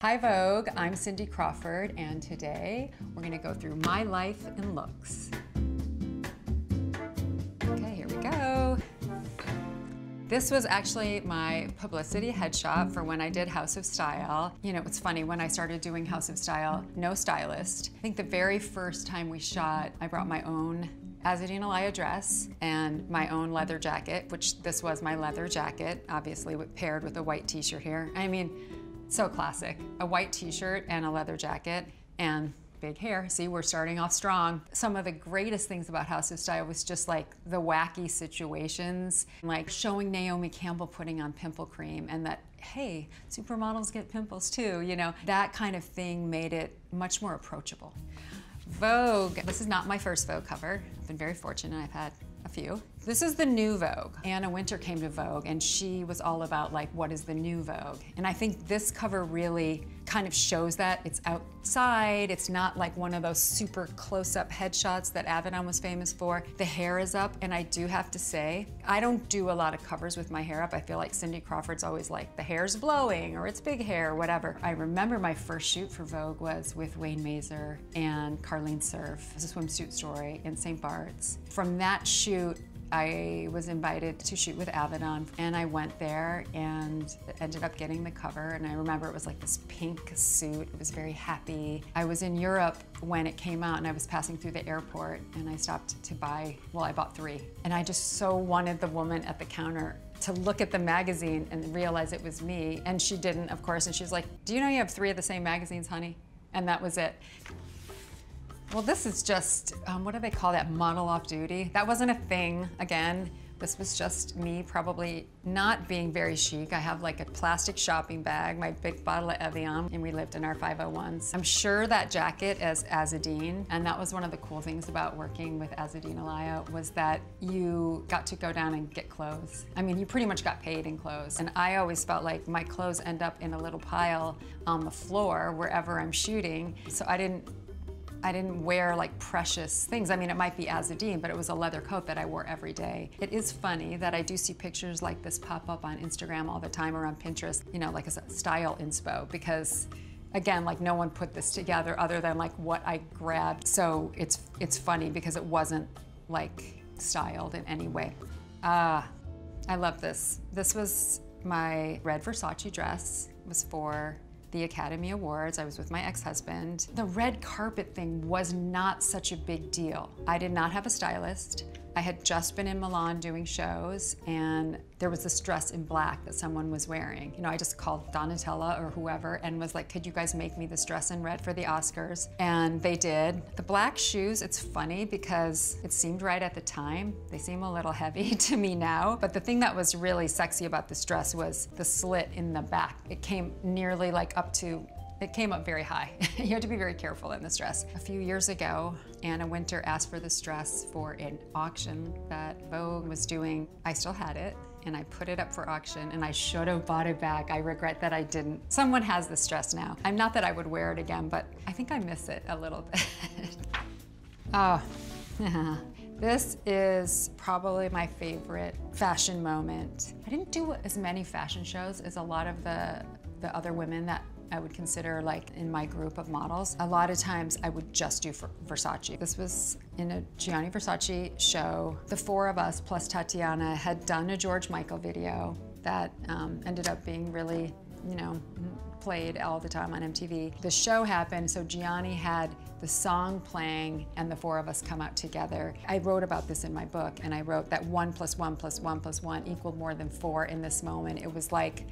Hi Vogue, I'm Cindy Crawford, and today we're gonna go through my life and looks. Okay, here we go. This was actually my publicity headshot for when I did House of Style. You know, it's funny, when I started doing House of Style, no stylist. I think the very first time we shot, I brought my own Avedon Alaya dress and my own leather jacket, which this was my leather jacket, obviously paired with a white t-shirt here. I mean, so classic. A white t-shirt and a leather jacket and big hair. See, we're starting off strong. Some of the greatest things about House of Style was just like the wacky situations, like showing Naomi Campbell putting on pimple cream and that, hey, supermodels get pimples too, you know, that kind of thing made it much more approachable. Vogue, this is not my first Vogue cover. I've been very fortunate, I've had a few. This is the new Vogue. Anna Wintour came to Vogue and she was all about like, what is the new Vogue? And I think this cover really kind of shows that. It's outside, it's not like one of those super close-up headshots that Avedon was famous for. The hair is up, and I do have to say, I don't do a lot of covers with my hair up. I feel like Cindy Crawford's always like, the hair's blowing, or it's big hair, or whatever. I remember my first shoot for Vogue was with Wayne Mazer and Carlene Cerf. It was a swimsuit story in St. Bart's. From that shoot, I was invited to shoot with Avedon, and I went there and ended up getting the cover. And I remember it was like this pink suit. It was very happy. I was in Europe when it came out and I was passing through the airport and I stopped to buy, well, I bought 3. And I just so wanted the woman at the counter to look at the magazine and realize it was me. And she didn't, of course. And she's like, do you know you have 3 of the same magazines, honey? And that was it. Well, this is just, what do they call that, model off duty? That wasn't a thing, again. This was just me probably not being very chic. I have like a plastic shopping bag, my big bottle of Evian, and we lived in our 501s. I'm sure that jacket is Avedon, and that was one of the cool things about working with Avedon Alaya was that you got to go down and get clothes. I mean, you pretty much got paid in clothes. And I always felt like my clothes end up in a little pile on the floor wherever I'm shooting, so I didn't wear like precious things. I mean, it might be Avedon, but it was a leather coat that I wore every day. It is funny that I do see pictures like this pop up on Instagram all the time or on Pinterest, you know, like a style inspo, because again, like no one put this together other than like what I grabbed. So it's funny because it wasn't like styled in any way. I love this. This was my red Versace dress. It was for the Academy Awards. I was with my ex-husband. The red carpet thing was not such a big deal. I did not have a stylist. I had just been in Milan doing shows, and there was this dress in black that someone was wearing. You know, I just called Donatella or whoever and was like, could you guys make me this dress in red for the Oscars? And they did. The black shoes, it's funny because it seemed right at the time. They seem a little heavy to me now. But the thing that was really sexy about this dress was the slit in the back. It came nearly like up to, it came up very high. You have to be very careful in this dress. A few years ago, Anna Wintour asked for this dress for an auction that Vogue was doing. I still had it, and I put it up for auction, and I should have bought it back. I regret that I didn't. Someone has this dress now. I'm not that I would wear it again, but I think I miss it a little bit. Oh, this is probably my favorite fashion moment. I didn't do as many fashion shows as a lot of the other women that I would consider like in my group of models. A lot of times I would just do Versace. This was in a Gianni Versace show. The 4 of us plus Tatiana had done a George Michael video that ended up being really, you know, played all the time on MTV. The show happened, so Gianni had the song playing and the 4 of us come out together. I wrote about this in my book, and I wrote that 1 + 1 + 1 + 1 equaled more than 4 in this moment. It was like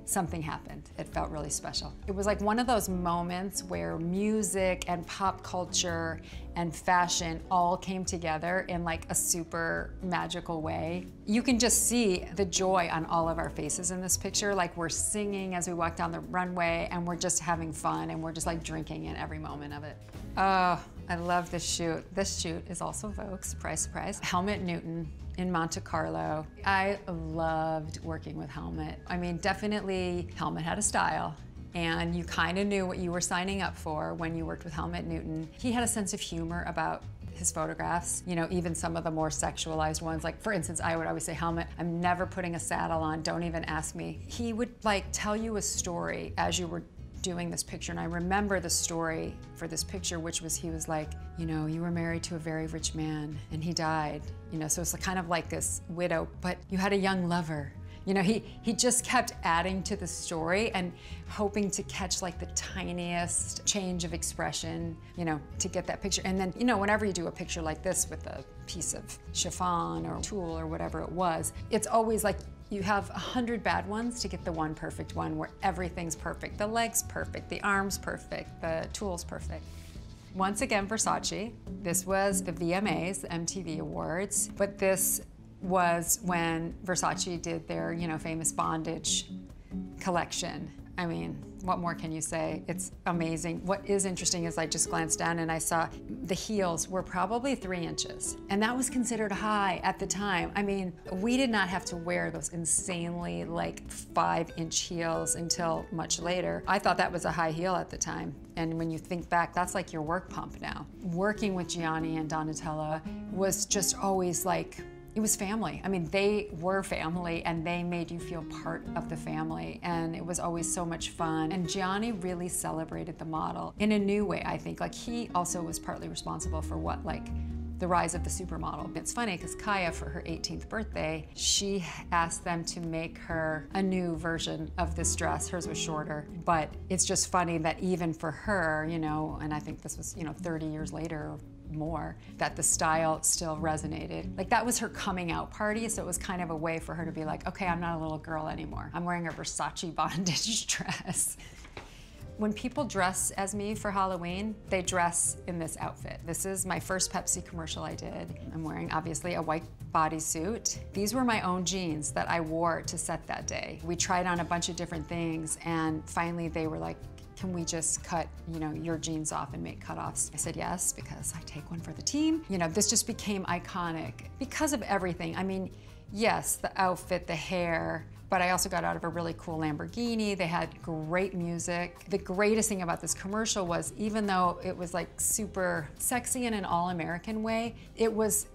something happened. It felt really special. It was like one of those moments where music and pop culture and fashion all came together in like a super magical way. You can just see the joy on all of our faces in this picture. Like we're singing as we walk down the runway and we're just having fun and we're just like drinking in every moment of it. Oh, I love this shoot. This shoot is also Vogue, surprise, surprise. Helmut Newton in Monte Carlo. I loved working with Helmut. I mean, definitely Helmut had a style, and you kind of knew what you were signing up for when you worked with Helmut Newton. He had a sense of humor about his photographs, you know, even some of the more sexualized ones. Like, for instance, I would always say, Helmut, I'm never putting a saddle on, don't even ask me. He would like tell you a story as you were doing this picture, and I remember the story for this picture, which was he was like, you know, you were married to a very rich man and he died, you know, so it's kind of like this widow, but you had a young lover. You know, he just kept adding to the story and hoping to catch like the tiniest change of expression, you know, to get that picture. And then, you know, whenever you do a picture like this with a piece of chiffon or tulle or whatever it was, it's always like you have 100 bad ones to get the one perfect one where everything's perfect. The leg's perfect, the arm's perfect, the tulle's perfect. Once again, Versace. This was the VMAs, the MTV Awards, but this was when Versace did their, you know, famous bondage collection. I mean, what more can you say? It's amazing. What is interesting is I just glanced down and I saw the heels were probably 3 inches. And that was considered high at the time. I mean, we did not have to wear those insanely like 5-inch heels until much later. I thought that was a high heel at the time. And when you think back, that's like your work pump now. Working with Gianni and Donatella was just always like, it was family. I mean, they were family and they made you feel part of the family, and it was always so much fun. And Gianni really celebrated the model in a new way, I think. Like, he also was partly responsible for what, like, the rise of the supermodel. It's funny because Kaia, for her 18th birthday, she asked them to make her a new version of this dress. Hers was shorter, but it's just funny that even for her, you know, and I think this was, you know, 30 years later, more, that the style still resonated. Like, that was her coming out party, so it was kind of a way for her to be like, okay, I'm not a little girl anymore. I'm wearing a Versace bondage dress. When people dress as me for Halloween, they dress in this outfit. This is my first Pepsi commercial I did. I'm wearing, obviously, a white bodysuit. These were my own jeans that I wore to set that day. We tried on a bunch of different things, and finally they were like, can we just cut, you know, your jeans off and make cutoffs? I said yes, because I take one for the team. You know, this just became iconic because of everything. I mean, yes, the outfit, the hair, but I also got out of a really cool Lamborghini. They had great music. The greatest thing about this commercial was, even though it was like super sexy in an all-American way, it was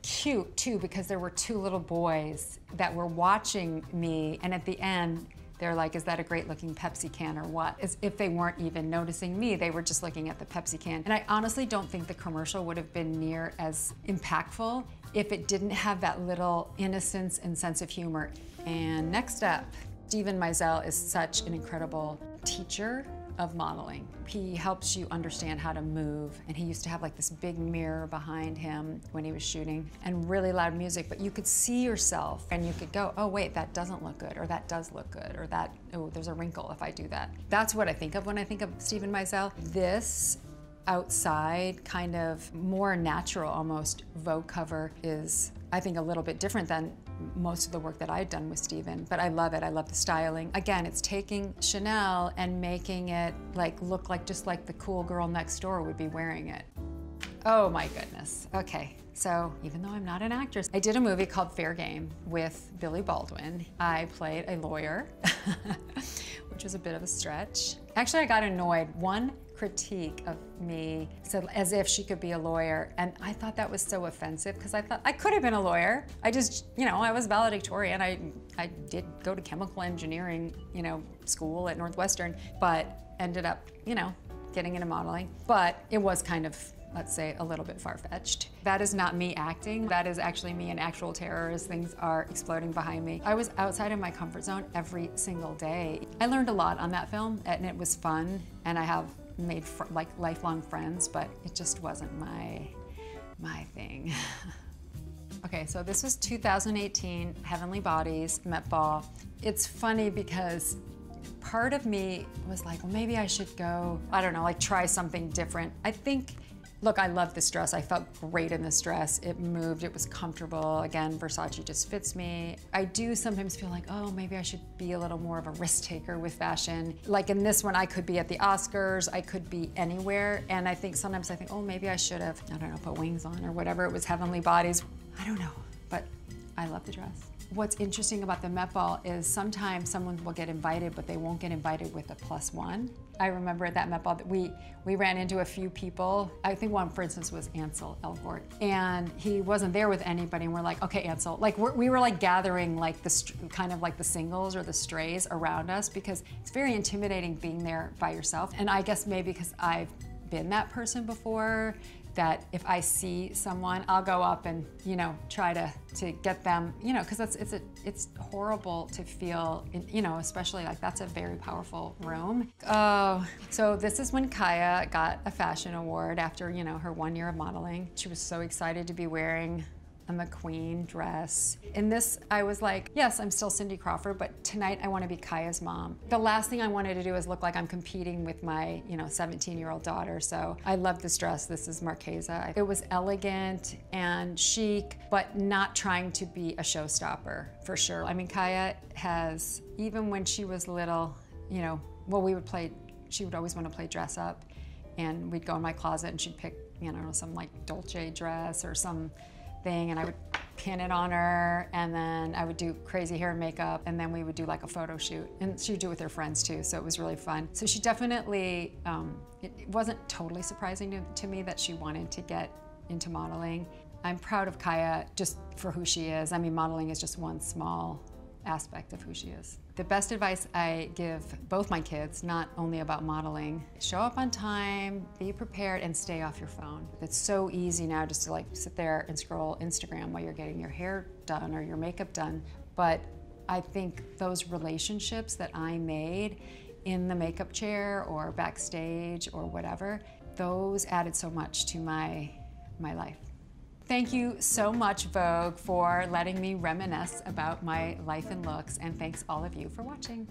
cute too, because there were 2 little boys that were watching me, and at the end, they're like, is that a great looking Pepsi can or what? As if they weren't even noticing me, they were just looking at the Pepsi can. And I honestly don't think the commercial would have been near as impactful if it didn't have that little innocence and sense of humor. And next up, Steven Meisel is such an incredible teacher of modeling. He helps you understand how to move, and he used to have like this big mirror behind him when he was shooting, and really loud music, but you could see yourself and you could go, oh wait, that doesn't look good, or that does look good, or that, oh, there's a wrinkle if I do that. That's what I think of when I think of Steven Meisel. This outside, kind of more natural almost Vogue cover is, I think, a little bit different than most of the work that I've done with Steven, but I love it. I love the styling. Again, it's taking Chanel and making it like look like just like the cool girl next door would be wearing it. Oh my goodness. Okay, so even though I'm not an actress, I did a movie called Fair Game with Billy Baldwin. I played a lawyer, which was a bit of a stretch. Actually, I got annoyed. One critique of me said as if she could be a lawyer, and I thought that was so offensive because I thought I could have been a lawyer. I just, you know, I was valedictorian. I did go to chemical engineering, you know, school at Northwestern, but ended up, you know, getting into modeling. But it was kind of, let's say, a little bit far-fetched. That is not me acting. That is actually me in actual terror as things are exploding behind me. I was outside of my comfort zone every single day. I learned a lot on that film, and it was fun, and I have made like lifelong friends, but it just wasn't my thing. Okay, so this was 2018, Heavenly Bodies, Met Ball. It's funny because part of me was like, well, maybe I should go, I don't know, like try something different. I think, look, I love this dress. I felt great in this dress. It moved, it was comfortable. Again, Versace just fits me. I do sometimes feel like, oh, maybe I should be a little more of a risk taker with fashion. Like in this one, I could be at the Oscars, I could be anywhere. And I think sometimes I think, oh, maybe I should have, I don't know, put wings on or whatever. It was Heavenly Bodies. I don't know, but I love the dress. what's interesting about the Met Ball is sometimes someone will get invited, but they won't get invited with a +1. I remember at that Met Ball that we ran into a few people. I think one, for instance, was Ansel Elgort, and he wasn't there with anybody. And we're like, okay, Ansel, like we were like gathering like the kind of like the singles or the strays around us, because it's very intimidating being there by yourself. And I guess maybe because I've been that person before, that if I see someone, I'll go up and, you know, try to get them, you know, because it's horrible to feel, you know, especially like that's a very powerful room. Oh, so this is when Kaia got a fashion award after, you know, her 1 year of modeling. She was so excited to be wearing a McQueen dress. In this, I was like, yes, I'm still Cindy Crawford, but tonight I want to be Kaia's mom. The last thing I wanted to do is look like I'm competing with my, you know, 17-year-old daughter. So I love this dress. This is Marchesa. It was elegant and chic, but not trying to be a showstopper, for sure. I mean, Kaia has, even when she was little, you know, well, she would always want to play dress up, and we'd go in my closet and she'd pick, you know, some like Dolce dress or some thing, and I would pin it on her, and then I would do crazy hair and makeup, and then we would do like a photo shoot, and she would do it with her friends too, so it was really fun. So she definitely, it wasn't totally surprising to me that she wanted to get into modeling. I'm proud of Kaia just for who she is. I mean, modeling is just one small aspect of who she is. The best advice I give both my kids, not only about modeling, show up on time, be prepared, and stay off your phone. It's so easy now just to like sit there and scroll Instagram while you're getting your hair done or your makeup done. But I think those relationships that I made in the makeup chair or backstage or whatever, those added so much to my life. Thank you so much, Vogue, for letting me reminisce about my life and looks, and thanks all of you for watching.